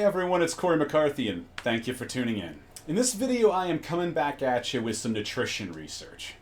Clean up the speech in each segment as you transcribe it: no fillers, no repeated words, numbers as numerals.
Hey everyone, it's Cory McCarthy and thank you for tuning in. In this video I am coming back at you with some nutrition research.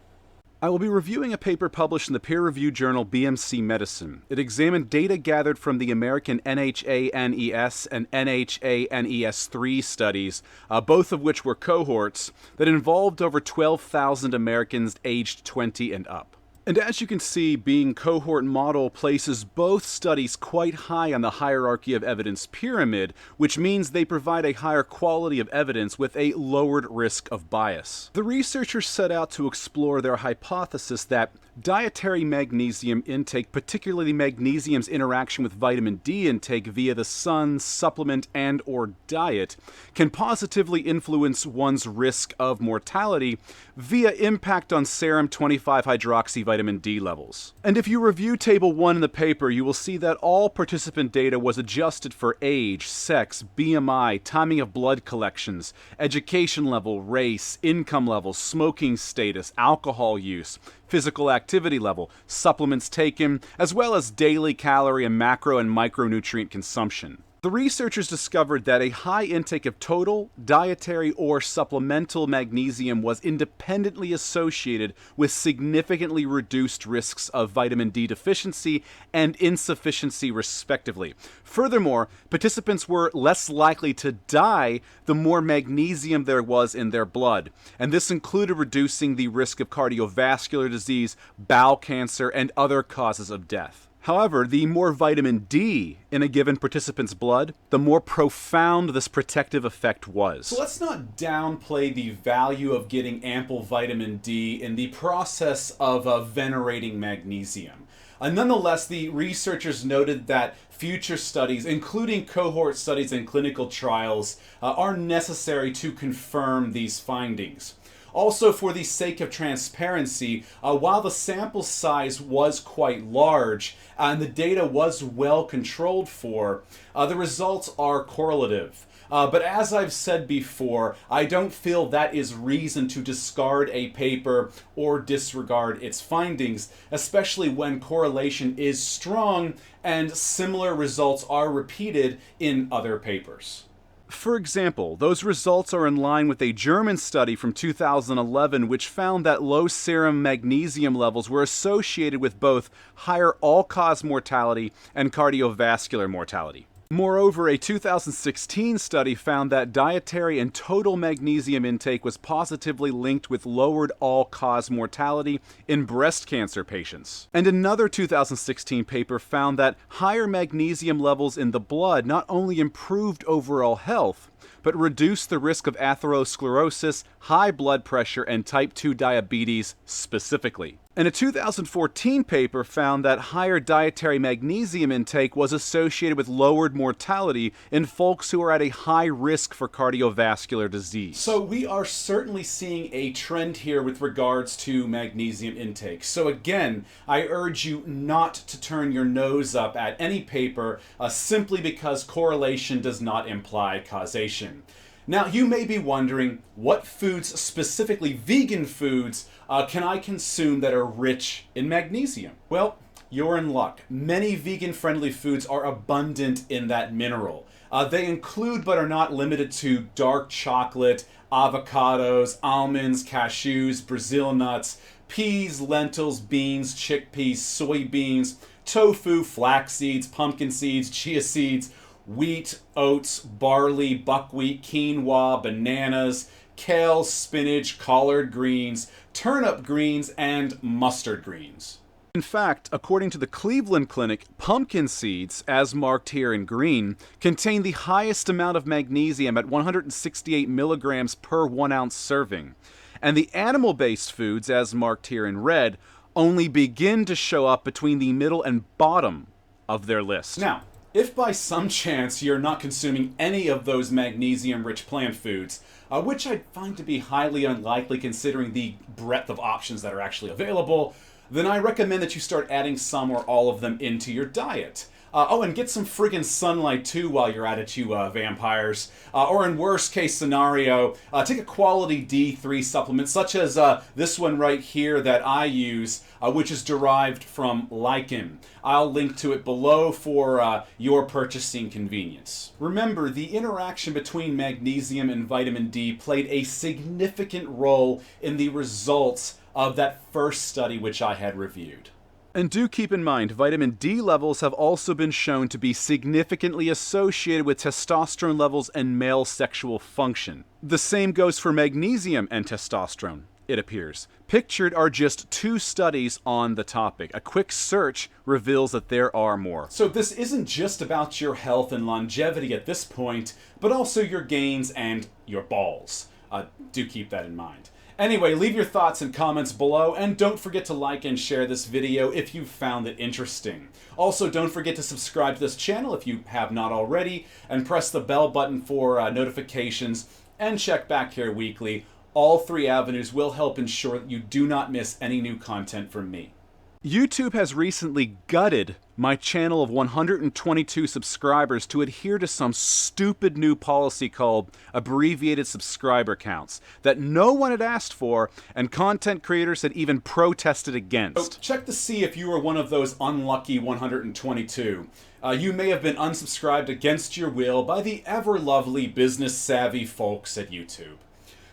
I will be reviewing a paper published in the peer-reviewed journal BMC Medicine. It examined data gathered from the American NHANES and NHANES3 studies, both of which were cohorts, that involved over 12,000 Americans aged 20 and up. And as you can see, being cohort model places both studies quite high on the hierarchy of evidence pyramid, which means they provide a higher quality of evidence with a lowered risk of bias. The researchers set out to explore their hypothesis that dietary magnesium intake, particularly magnesium's interaction with vitamin D intake via the sun, supplement, and/or diet, can positively influence one's risk of mortality via impact on serum 25-hydroxyvitamin D levels. And if you review Table 1 in the paper, you will see that all participant data was adjusted for age, sex, BMI, timing of blood collections, education level, race, income level, smoking status, alcohol use, physical activity level, supplements taken, as well as daily calorie and macro and micronutrient consumption. The researchers discovered that a high intake of total, dietary, or supplemental magnesium was independently associated with significantly reduced risks of vitamin D deficiency and insufficiency, respectively. Furthermore, participants were less likely to die the more magnesium there was in their blood, and this included reducing the risk of cardiovascular disease, bowel cancer, and other causes of death. However, the more vitamin D in a given participant's blood, the more profound this protective effect was. So let's not downplay the value of getting ample vitamin D in the process of venerating magnesium. Nonetheless, the researchers noted that future studies, including cohort studies and clinical trials, are necessary to confirm these findings. Also, for the sake of transparency, while the sample size was quite large and the data was well controlled for, the results are correlative. But as I've said before, I don't feel that is reason to discard a paper or disregard its findings, especially when correlation is strong and similar results are repeated in other papers. For example, those results are in line with a German study from 2011 which found that low serum magnesium levels were associated with both higher all-cause mortality and cardiovascular mortality. Moreover, a 2016 study found that dietary and total magnesium intake was positively linked with lowered all-cause mortality in breast cancer patients. And another 2016 paper found that higher magnesium levels in the blood not only improved overall health, but reduced the risk of atherosclerosis, high blood pressure, and type 2 diabetes specifically. And a 2014 paper found that higher dietary magnesium intake was associated with lowered mortality in folks who are at a high risk for cardiovascular disease. So we are certainly seeing a trend here with regards to magnesium intake. So again, I urge you not to turn your nose up at any paper simply because correlation does not imply causation. Now, you may be wondering, what foods, specifically vegan foods, can I consume that are rich in magnesium? Well, you're in luck. Many vegan-friendly foods are abundant in that mineral. They include, but are not limited to, dark chocolate, avocados, almonds, cashews, Brazil nuts, peas, lentils, beans, chickpeas, soybeans, tofu, flax seeds, pumpkin seeds, chia seeds, wheat, oats, barley, buckwheat, quinoa, bananas, kale, spinach, collard greens, turnip greens, and mustard greens. In fact, according to the Cleveland Clinic, pumpkin seeds, as marked here in green, contain the highest amount of magnesium at 168 milligrams per 1 ounce serving. And the animal-based foods, as marked here in red, only begin to show up between the middle and bottom of their list. Now, if by some chance you're not consuming any of those magnesium-rich plant foods, which I find to be highly unlikely considering the breadth of options that are actually available, then I recommend that you start adding some or all of them into your diet. Oh, and get some friggin' sunlight too while you're at it, you vampires. Or in worst case scenario, take a quality D3 supplement, such as this one right here that I use, which is derived from lichen. I'll link to it below for your purchasing convenience. Remember, the interaction between magnesium and vitamin D played a significant role in the results of that first study which I had reviewed. And do keep in mind, vitamin D levels have also been shown to be significantly associated with testosterone levels and male sexual function. The same goes for magnesium and testosterone, it appears. Pictured are just 2 studies on the topic. A quick search reveals that there are more. So this isn't just about your health and longevity at this point, but also your gains and your balls. Do keep that in mind. Anyway, leave your thoughts and comments below, and don't forget to like and share this video if you found it interesting. Also, don't forget to subscribe to this channel if you have not already, and press the bell button for notifications, and check back here weekly. All 3 avenues will help ensure that you do not miss any new content from me. YouTube has recently gutted my channel of 122 subscribers to adhere to some stupid new policy called abbreviated subscriber counts that no one had asked for and content creators had even protested against. So check to see if you are one of those unlucky 122. You may have been unsubscribed against your will by the ever-lovely business-savvy folks at YouTube.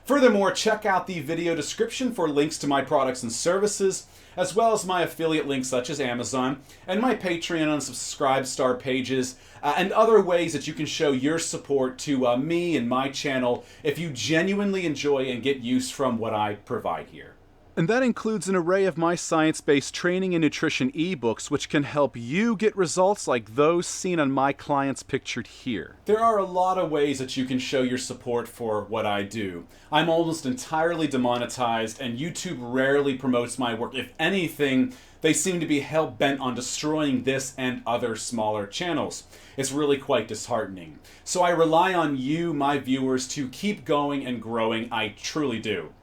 Furthermore, check out the video description for links to my products and services, as well as my affiliate links such as Amazon, and my Patreon and Subscribestar pages, and other ways that you can show your support to me and my channel if you genuinely enjoy and get use from what I provide here. And that includes an array of my science-based training and nutrition ebooks, which can help you get results like those seen on my clients pictured here. There are a lot of ways that you can show your support for what I do. I'm almost entirely demonetized, and YouTube rarely promotes my work. If anything, they seem to be hell-bent on destroying this and other smaller channels. It's really quite disheartening. So I rely on you, my viewers, to keep going and growing. I truly do.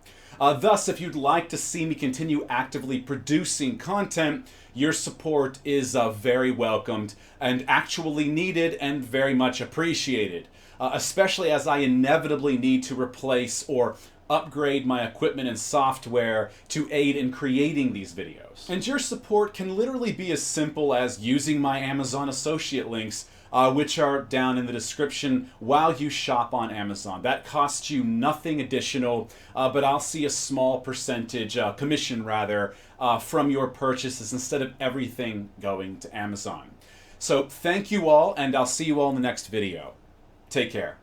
Thus, if you'd like to see me continue actively producing content, your support is very welcomed and actually needed and very much appreciated, especially as I inevitably need to replace or upgrade my equipment and software to aid in creating these videos. And your support can literally be as simple as using my Amazon associate links, which are down in the description while you shop on Amazon. That costs you nothing additional, but I'll see a small percentage, commission rather, from your purchases instead of everything going to Amazon. So thank you all, and I'll see you all in the next video. Take care.